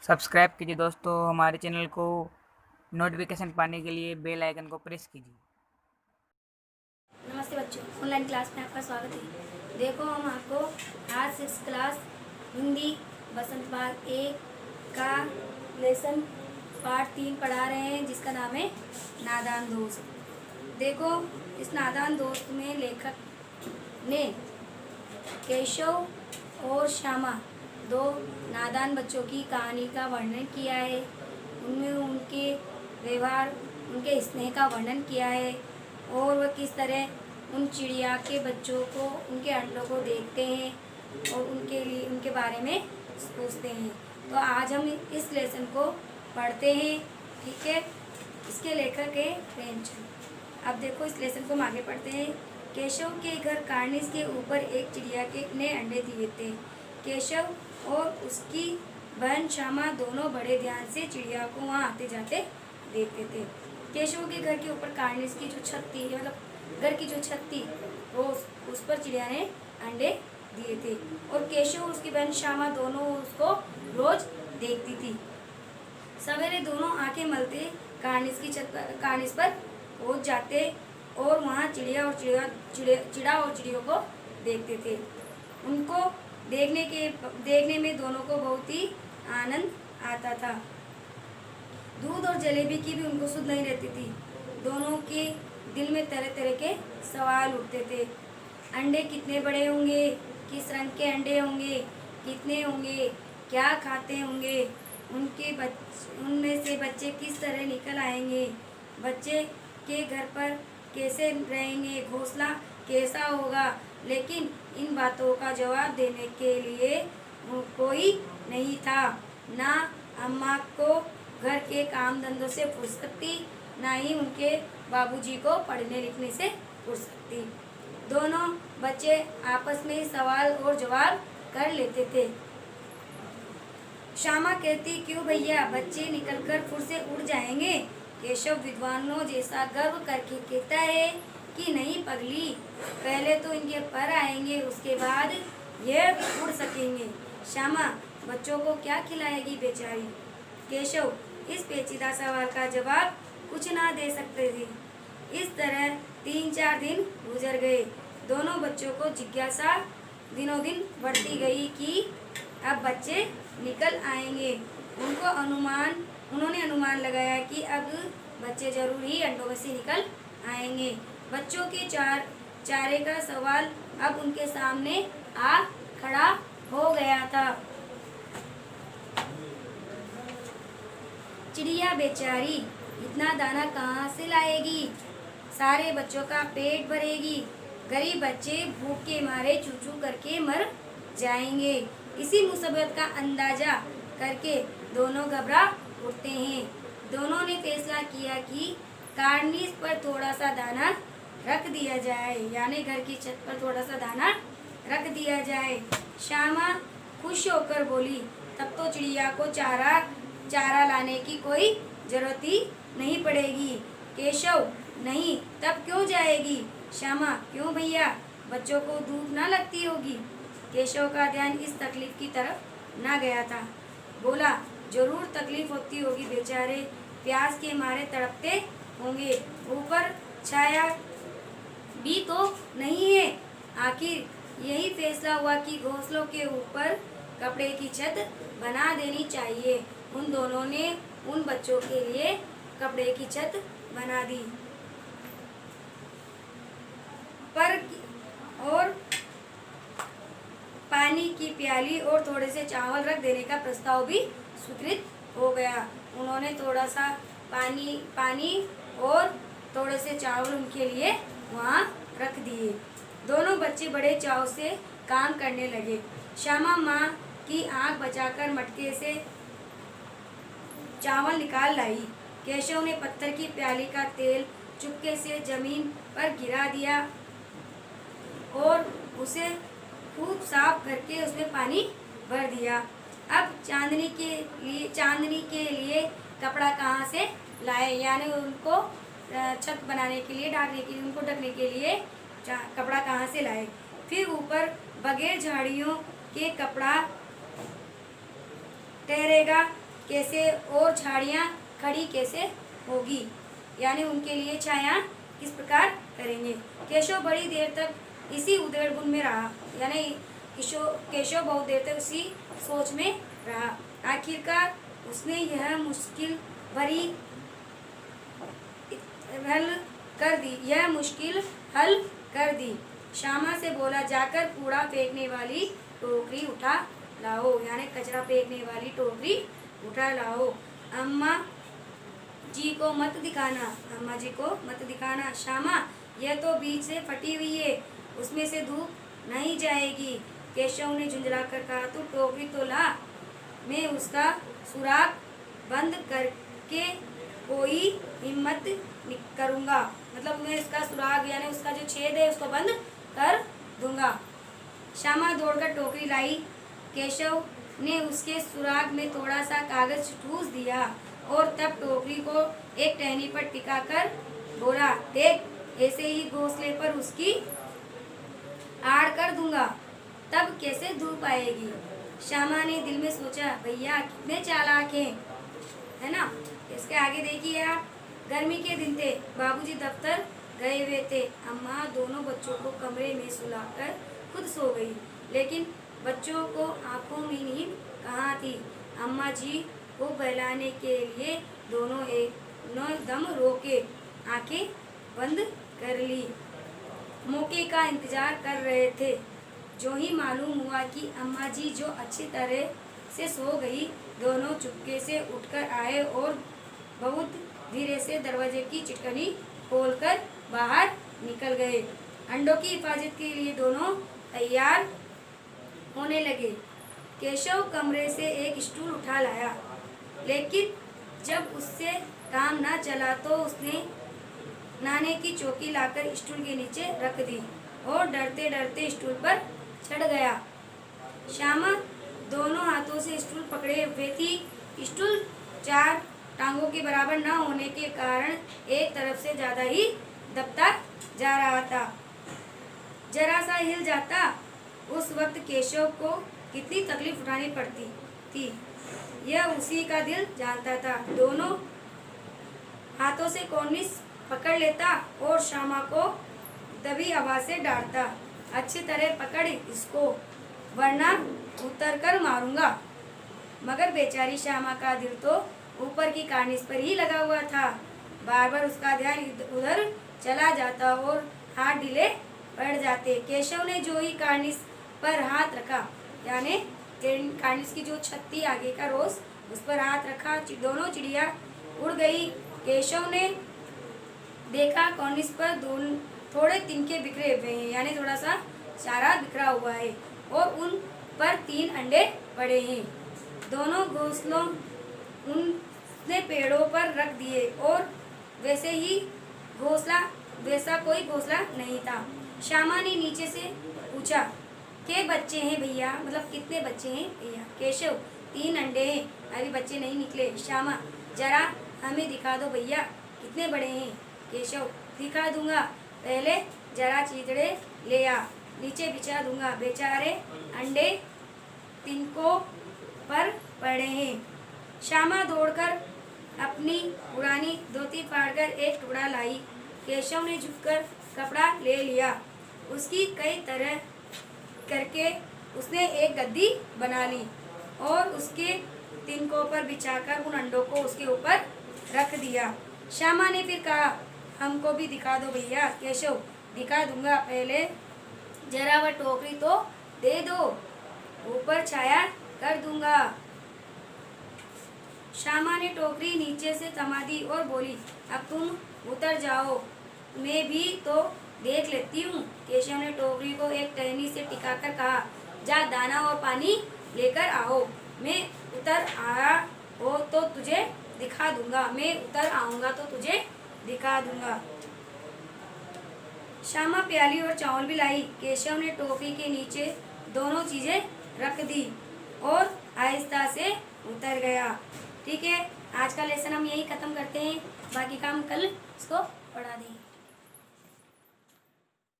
Subscribe कीजिए दोस्तों हमारे चैनल को। नोटिफिकेशन पाने के लिए बेल आइकन को प्रेस कीजिए। नमस्ते बच्चों, ऑनलाइन क्लास में आपका स्वागत है। देखो हम आपको आज 6 क्लास हिंदी बसंत बाग 1 का लेसन पार्ट 3 पढ़ा रहे हैं, जिसका नाम है नादान दोस्त। देखो इस नादान दोस्त में लेखक ने केशव और श्यामा दो नादान बच्चों की कहानी का वर्णन किया है। उनमें उनके व्यवहार, उनके स्नेह का वर्णन किया है और वह किस तरह उन चिड़िया के बच्चों को, उनके अंडों को देखते हैं और उनके लिए उनके बारे में पूछते हैं। तो आज हम इस लेसन को पढ़ते हैं, ठीक है। इसके लेखक है प्रेमचंद। अब देखो इस लेसन को हम आगे पढ़ते हैं। केशव के घर कार्निस के ऊपर एक चिड़िया के ने अंडे दिए थे। केशव और उसकी बहन श्यामा दोनों बड़े ध्यान से चिड़िया को वहाँ आते जाते देखते थे। केशव के घर के ऊपर कार्निस की जो छत थी, मतलब घर की जो छत थी, वो उस पर चिड़िया ने अंडे दिए थे और केशव और उसकी बहन श्यामा दोनों उसको रोज देखती थी। सवेरे दोनों आंखें मलते कार्निस पर पहुंच जाते और वहाँ चिड़िया और चिड़ियों को देखते थे। उनको देखने में दोनों को बहुत ही आनंद आता था। दूध और जलेबी की भी उनको सुध नहीं रहती थी। दोनों के दिल में तरह तरह के सवाल उठते थे। अंडे कितने बड़े होंगे, किस रंग के अंडे होंगे, कितने होंगे, क्या खाते होंगे, उनमें से बच्चे किस तरह निकल आएंगे, बच्चे के घर पर कैसे रहेंगे, घोंसला कैसा होगा। लेकिन इन बातों का जवाब देने के लिए कोई नहीं था। ना अम्मा को घर के काम धंधों से फुर्सत थी, ना ही उनके बाबूजी को पढ़ने लिखने से फुर्सत थी। दोनों बच्चे आपस में सवाल और जवाब कर लेते थे। श्यामा कहती, क्यों भैया, बच्चे निकलकर फुर से उड़ जाएंगे। केशव विद्वानों जैसा गर्व करके कहता है कि नहीं पगली, पहले तो इनके पर आएंगे, उसके बाद यह उड़ सकेंगे। श्यामा, बच्चों को क्या खिलाएगी बेचारी। केशव इस पेचीदा सवाल का जवाब कुछ ना दे सकते थे। इस तरह 3-4 दिन गुजर गए। दोनों बच्चों को जिज्ञासा दिनों दिन बढ़ती गई कि अब बच्चे निकल आएंगे। उन्होंने अनुमान लगाया कि अब बच्चे जरूर ही अंडों में से निकल आएंगे। बच्चों के चारे का सवाल अब उनके सामने आ खड़ा हो गया था। चिड़िया बेचारी इतना दाना कहाँ से लाएगी, सारे बच्चों का पेट भरेगी, गरीब बच्चे भूख के मारे चू चू करके मर जाएंगे। इसी मुसीबत का अंदाजा करके दोनों घबरा उठते हैं। दोनों ने फैसला किया कि कार्निस पर थोड़ा सा दाना रख दिया जाए, यानी घर की छत पर थोड़ा सा दाना रख दिया जाए। श्यामा खुश होकर बोली, तब तो चिड़िया को चारा लाने की कोई जरूरत ही नहीं पड़ेगी। केशव, नहीं, तब क्यों जाएगी। श्यामा, क्यों भैया, बच्चों को धूप ना लगती होगी। केशव का ध्यान इस तकलीफ की तरफ ना गया था। बोला, जरूर तकलीफ होती होगी, बेचारे प्यास के मारे तड़पते होंगे, ऊपर छाया भी तो नहीं है। आखिर यही फैसला हुआ कि घोंसलों के ऊपर कपड़े की छत बना देनी चाहिए। उन दोनों ने उन बच्चों के लिए कपड़े की छत बना दी और पानी की प्याली और थोड़े से चावल रख देने का प्रस्ताव भी स्वीकृत हो गया। उन्होंने थोड़ा सा पानी और थोड़े से चावल उनके लिए वहाँ रख दिए। दोनों बच्चे बड़े चाव से काम करने लगे। श्यामा माँ की आंख बचाकर मटके से चावल निकाल लाई। केशव ने पत्थर की प्याली का तेल चुपके से जमीन पर गिरा दिया और उसे खूब साफ करके उसमें पानी भर दिया। अब चांदनी के लिए कपड़ा कहाँ से लाए, यानी उनको छत बनाने के लिए, उनको ढकने के लिए कपड़ा कहाँ से लाए। फिर ऊपर बगैर झाड़ियों के कपड़ा ठहरेगा कैसे और झाड़ियाँ खड़ी कैसे होगी, यानी उनके लिए छाया किस प्रकार करेंगे। केशव बड़ी देर तक इसी उधेड़बुन में रहा, यानी केशव बहुत देर तक उसी सोच में रहा। आखिरकार उसने यह मुश्किल हल कर दी। श्यामा से बोला, जाकर कूड़ा फेंकने वाली टोकरी उठा लाओ, यानी कचरा फेंकने वाली टोकरी उठा लाओ। अम्मा जी को मत दिखाना। श्यामा, यह तो बीच से फटी हुई है, उसमें से धूप नहीं जाएगी। केशव ने झुंझलाकर कहा, तू टोकरी तो ला, मैं उसका सुराग बंद करके कोई हिम्मत करूँगा, मतलब मैं इसका सुराग यानी उसका जो छेद है उसको बंद कर दूंगा। श्यामा दौड़कर टोकरी लाई। केशव ने उसके सुराग में थोड़ा सा कागज ठूस दिया और तब टोकरी को एक टहनी पर टिकाकर बोला, देख, ऐसे ही घोंसले पर उसकी आड़ कर दूंगा, तब कैसे धूप आएगी। श्यामा ने दिल में सोचा, भैया कितने चालाक हैं, है ना। इसके आगे देखिए आप। गर्मी के दिन थे, बाबूजी दफ्तर गए हुए थे। अम्मा दोनों बच्चों को कमरे में सुलाकर खुद सो गई, लेकिन बच्चों को आंखों में नींद कहाँ थी। अम्मा जी को बहलाने के लिए दोनों एकदम रोके आंखें बंद कर ली, मौके का इंतजार कर रहे थे। जो ही मालूम हुआ कि अम्मा जी जो अच्छी तरह से सो गई, दोनों चुपके से उठकर आए और बहुत धीरे से दरवाजे की चिटकनी खोलकर बाहर निकल गए। अंडों की हिफाजत के लिए दोनों तैयार होने लगे। केशव कमरे से एक स्टूल उठा लाया, लेकिन जब उससे काम न चला तो उसने नाने की चौकी लाकर स्टूल के नीचे रख दी और डरते डरते स्टूल पर चढ़ गया। श्यामा दोनों हाथों से स्टूल पकड़े हुए थी। स्टूल 4 टांगों के बराबर न होने के कारण एक तरफ से ज्यादा ही दबता जा रहा था। जरा सा हिल जाता, उस वक्त केशव को कितनी तकलीफ उठानी पड़ती थी, यह उसी का दिल जानता था। दोनों हाथों से कॉर्निस पकड़ लेता और श्यामा को दबी आवाज से डांटता, अच्छी तरह पकड़ इसको, वरना उतर कर मारूंगा। मगर बेचारी श्यामा का दिल तो ऊपर की कार्निस पर ही लगा हुआ था। बार बार उसका ध्यान उधर चला जाता और हाथ ढीले पड़ जाते। केशव ने जो ही कार्निस पर हाथ रखा, यानी कार्निस की जो छत थी आगे का रोज, उस पर हाथ रखा, दोनों चिड़िया उड़ गई। केशव ने देखा कार्निस पर थोड़े तिनके बिखरे हुए हैं, यानी थोड़ा सा चारा बिखरा हुआ है और उन पर 3 अंडे पड़े हैं। दोनों घोंसलों उनने पेड़ों पर रख दिए और वैसा कोई घोंसला नहीं था। श्यामा ने नीचे से पूछा, के बच्चे हैं भैया, मतलब कितने बच्चे हैं भैया। केशव, 3 अंडे हैं, अभी बच्चे नहीं निकले। श्यामा, जरा हमें दिखा दो भैया, कितने बड़े हैं। केशव, दिखा दूंगा, पहले जरा चीथड़े ले आ, नीचे बिछा दूंगा। बेचारे अंडे तिनकों पर पड़े हैं। श्यामा दौड़कर अपनी पुरानी धोती फाड़कर एक टुकड़ा लाई। केशव ने झुककर कपड़ा ले लिया। उसकी कई तरह करके उसने एक गद्दी बना ली और उसके तिनकों पर बिछाकर उन अंडों को उसके ऊपर रख दिया। श्यामा ने फिर कहा, हमको भी दिखा दो भैया। केशव, दिखा दूंगा, पहले जरा वह टोकरी तो दे दो, ऊपर छाया कर दूंगा। श्यामा ने टोकरी नीचे से थमा दी और बोली, अब तुम उतर जाओ, मैं भी तो देख लेती हूँ। केशव ने टोकरी को एक टहनी से टिकाकर कहा, जा दाना और पानी लेकर आओ, मैं उतर आया हो तो तुझे दिखा दूंगा, मैं उतर आऊंगा तो तुझे दिखा दूंगा। श्यामा प्याली और चावल भी लाई। केशव ने टोकरी के नीचे दोनों चीजें रख दी और आहिस्ता से उतर गया। ठीक है, आज का लेसन हम यही खत्म करते हैं, बाकी काम कल इसको पढ़ा देंगे।